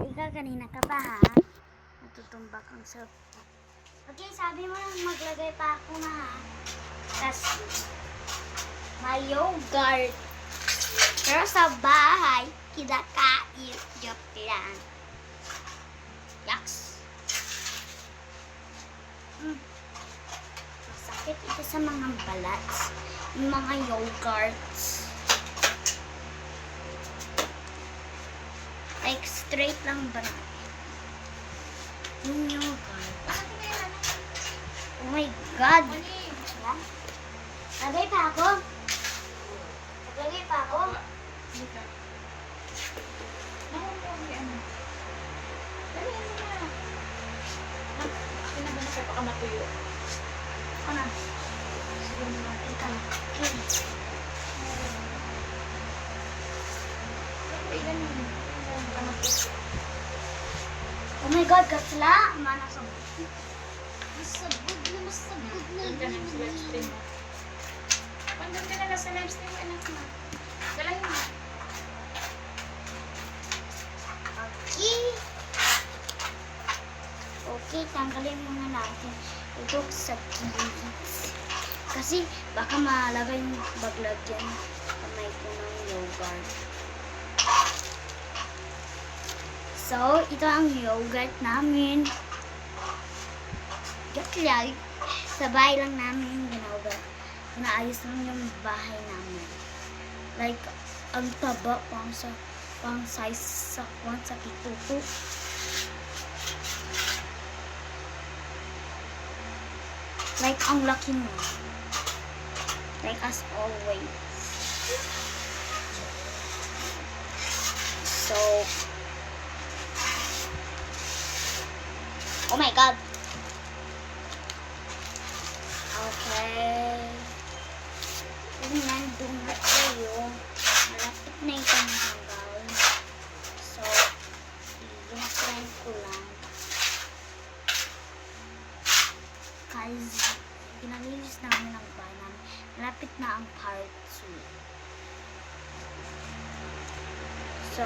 Ikaw kanina ka pa ha? Natutumbak ang soup. Okay, sabi mo lang maglagay pa ako na ha. Tapos, may yogurt. Pero sa bahay, kinakain. Joke lang. Yaks. Masakit ito sa mga balats. Yung mga yogurts. Like, straight lang ba na? Yung yogurt. Oh my God! Lagay pa ako? Lagay pa ako? Matuyo. Ako na. Sige mo natin ka. Oh my God, kasla! Mana sa masabog na. Punta na sa live stream mo. Pandang ka na sa live stream mo, anak mo. Dalahin mo. Okay. Okay, tanggalin muna natin ito sa kilis. Kasi baka malagay yung baglag dyan. Kamay ko ng yogurt. So, ito ang yogurt namin. Joke lang. Sa bahay lang namin ginagawa. Inaayos lang yung bahay namin. Like, ang taba pang size sa kwan sa kituto. Like, ang laki mo. Like, as always. So, oh my God. Okay. Kung nandun na tayo, malapit na itong hanggang. So, yung friend ko lang. Guys, ginalinis namin ang bahay namin. Malapit na ang part 2. So,